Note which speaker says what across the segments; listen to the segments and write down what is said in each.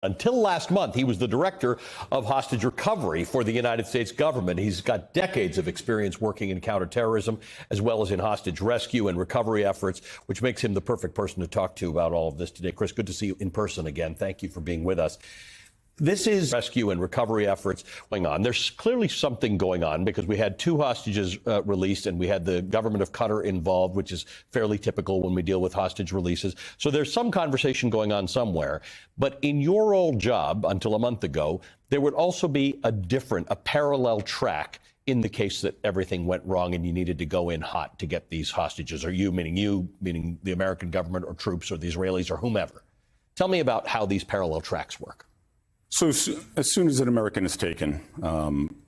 Speaker 1: Until last month, he was the director of hostage recovery for the United States government. He's got decades of experience working in counterterrorism as well as in hostage rescue and recovery efforts, which makes him the perfect person to talk to about all of this today. Chris, good to see you in person again. Thank you for being with us. This is rescue and recovery efforts going on. There's clearly something going on because we had two hostages released and we had the government of Qatar involved, which is fairly typical when we deal with hostage releases. So there's some conversation going on somewhere. But in your old job until a month ago, there would also be a parallel track in the case that everything went wrong and you needed to go in hot to get these hostages, or you, meaning the American government or troops or the Israelis or whomever. Tell me about how these parallel tracks work.
Speaker 2: So as soon as an American is taken,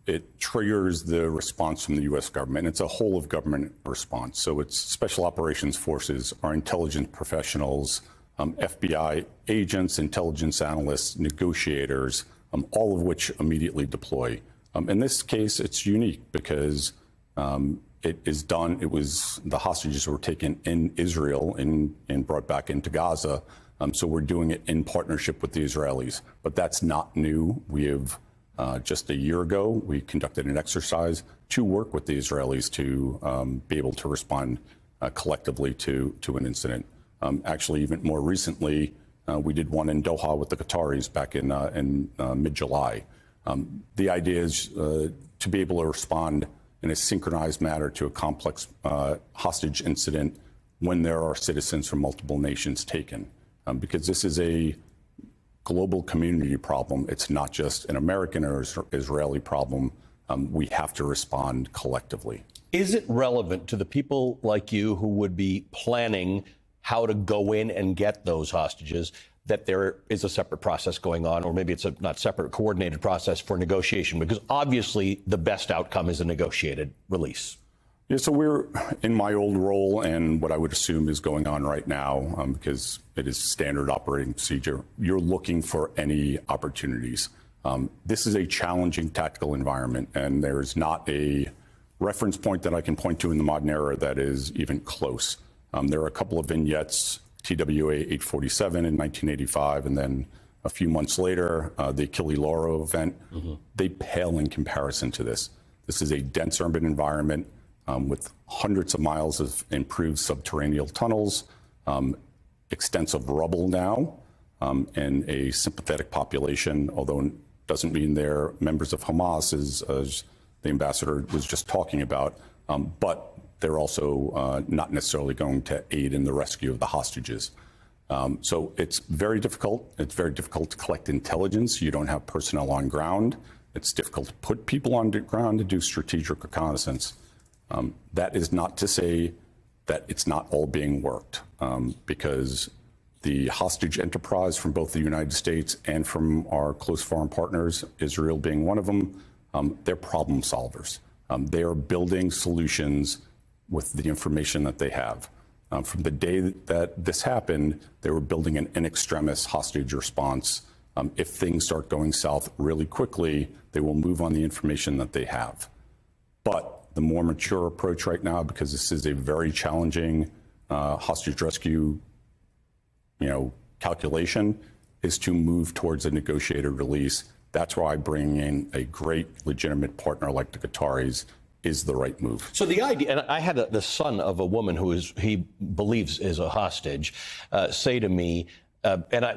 Speaker 2: it triggers the response from the U.S. government. It's a whole of government response. So it's special operations forces, our intelligence professionals, FBI agents, intelligence analysts, negotiators, all of which immediately deploy. In this case, it's unique because the hostages were taken in Israel and brought back into Gaza. So we're doing it in partnership with the Israelis. But that's not new. We have, just a year ago, we conducted an exercise to work with the Israelis to be able to respond collectively to an incident. Actually, even more recently, we did one in Doha with the Qataris back in mid-July. The idea is to be able to respond in a synchronized manner to a complex hostage incident when there are citizens from multiple nations taken. Because this is a global community problem. It's not just an American or Israeli problem. We have to respond collectively.
Speaker 1: Is it relevant to the people like you who would be planning how to go in and get those hostages that there is a separate process going on, or maybe it's a not separate, coordinated process for negotiation? Because obviously the best outcome is a negotiated release.
Speaker 2: Yeah, so we're in my old role, and what I would assume is going on right now, because it is standard operating procedure, you're looking for any opportunities. This is a challenging tactical environment, and there's not a reference point that I can point to in the modern era that is even close. There are a couple of vignettes, TWA 847 in 1985, and then a few months later, the Achille Lauro event. They pale in comparison to this. This is a dense urban environment with hundreds of miles of improved subterranean tunnels, extensive rubble now, and a sympathetic population, although it doesn't mean they're members of Hamas, as the ambassador was just talking about, but they're also not necessarily going to aid in the rescue of the hostages. So it's very difficult. It's very difficult to collect intelligence. You don't have personnel on ground. It's difficult to put people on the ground to do strategic reconnaissance. That is not to say that it's not all being worked, because the hostage enterprise from both the United States and from our close foreign partners, Israel being one of them, they're problem solvers. They are building solutions with the information that they have. From the day that this happened, they were building an in extremis hostage response. If things start going south really quickly, they will move on the information that they have. But the more mature approach right now, because this is a very challenging hostage rescue, calculation, is to move towards a negotiated release. That's why bringing in a great legitimate partner like the Qataris is the right move.
Speaker 1: So the idea, and I had the son of a woman who he believes is a hostage, say to me,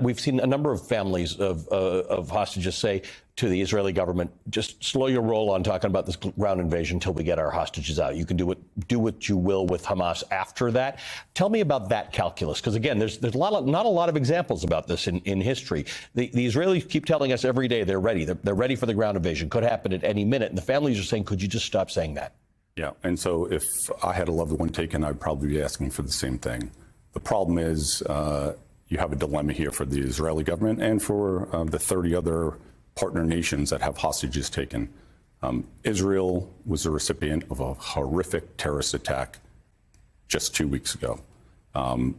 Speaker 1: we've seen a number of families of hostages say to the Israeli government, just slow your roll on talking about this ground invasion until we get our hostages out. You can do what you will with Hamas after that. Tell me about that calculus, because again, there's not a lot of examples about this in history. The Israelis keep telling us every day they're ready. They're ready for the ground invasion. Could happen at any minute. And the families are saying, could you just stop saying that?
Speaker 2: Yeah, and so if I had a loved one taken, I'd probably be asking for the same thing. The problem is you have a dilemma here for the Israeli government and for the 30 other partner nations that have hostages taken. Israel was the recipient of a horrific terrorist attack just 2 weeks ago by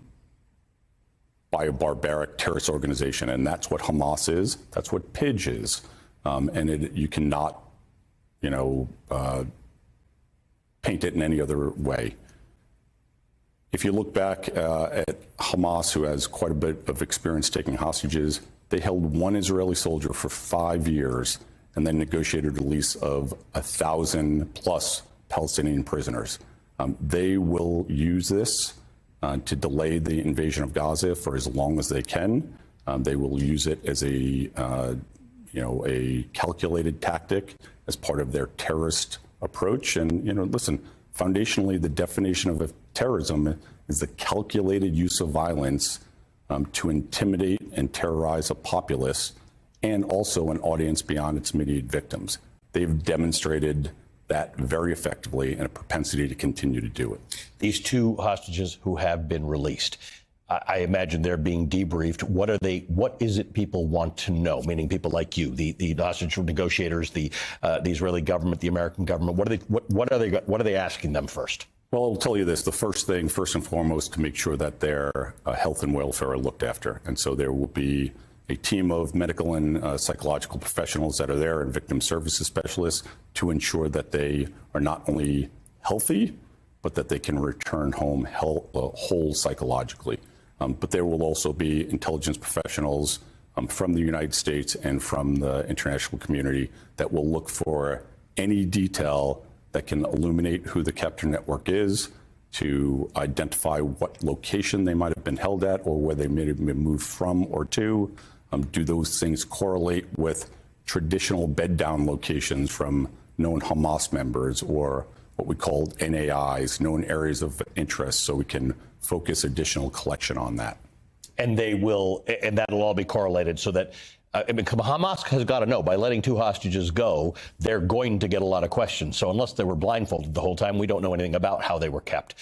Speaker 2: a barbaric terrorist organization, and that's what Hamas is. That's what PIJ is, and you cannot, paint it in any other way. If you look back at Hamas, who has quite a bit of experience taking hostages, They held one Israeli soldier for 5 years and then negotiated a release of 1,000 plus Palestinian prisoners. They will use this to delay the invasion of Gaza for as long as they can. They will use it as a calculated tactic as part of their terrorist approach. And, listen, foundationally, the definition of terrorism is the calculated use of violence to intimidate and terrorize a populace and also an audience beyond its immediate victims. They've demonstrated that very effectively and a propensity to continue to do it.
Speaker 1: These two hostages who have been released, I imagine they're being debriefed. What is it people want to know? Meaning people like you, the hostage negotiators, the Israeli government, the American government. What are they asking them first?
Speaker 2: Well, I'll tell you this. The first thing, first and foremost, to make sure that their health and welfare are looked after. And so there will be a team of medical and psychological professionals that are there and victim services specialists to ensure that they are not only healthy, but that they can return home whole psychologically. But there will also be intelligence professionals from the United States and from the international community that will look for any detail that can illuminate who the captor network is, to identify what location they might have been held at or where they may have been moved from or to. Do those things correlate with traditional bed down locations from known Hamas members or what we call NAIs, known areas of interest, so we can focus additional collection on that.
Speaker 1: And that'll all be correlated so that Hamas has got to know by letting two hostages go, they're going to get a lot of questions. So unless they were blindfolded the whole time, we don't know anything about how they were kept.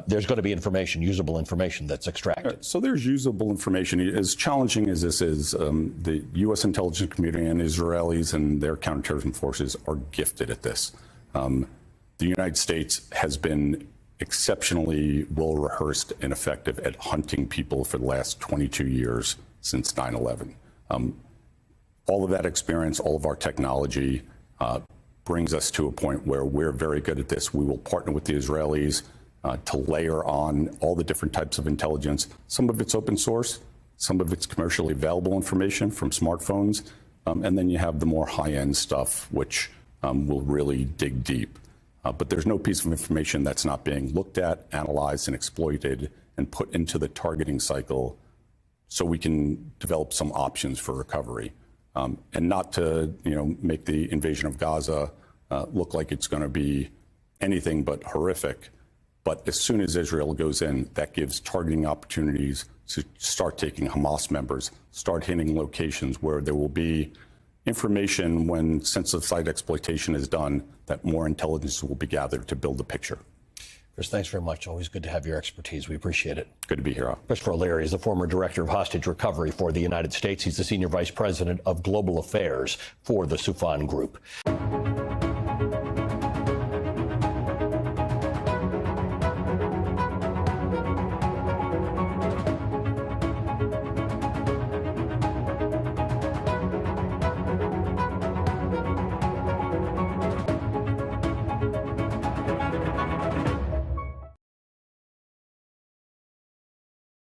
Speaker 1: There's going to be information, usable information that's extracted.
Speaker 2: So there's usable information. As challenging as this is, the U.S. intelligence community and Israelis and their counterterrorism forces are gifted at this. The United States has been exceptionally well rehearsed and effective at hunting people for the last 22 years since 9/11. All of that experience, all of our technology brings us to a point where we're very good at this. We will partner with the Israelis to layer on all the different types of intelligence. Some of it's open source, some of it's commercially available information from smartphones, and then you have the more high-end stuff, which will really dig deep. But there's no piece of information that's not being looked at, analyzed, and exploited and put into the targeting cycle so we can develop some options for recovery. And not to make the invasion of Gaza look like it's going to be anything but horrific. But as soon as Israel goes in, that gives targeting opportunities to start taking Hamas members, start hitting locations where there will be information when sensitive site exploitation is done, that more intelligence will be gathered to build a picture.
Speaker 1: Chris, thanks very much. Always good to have your expertise. We appreciate it.
Speaker 2: Good to be here.
Speaker 1: Christopher O'Leary is the former director of hostage recovery for the United States. He's the senior vice president of global affairs for the Soufan Group.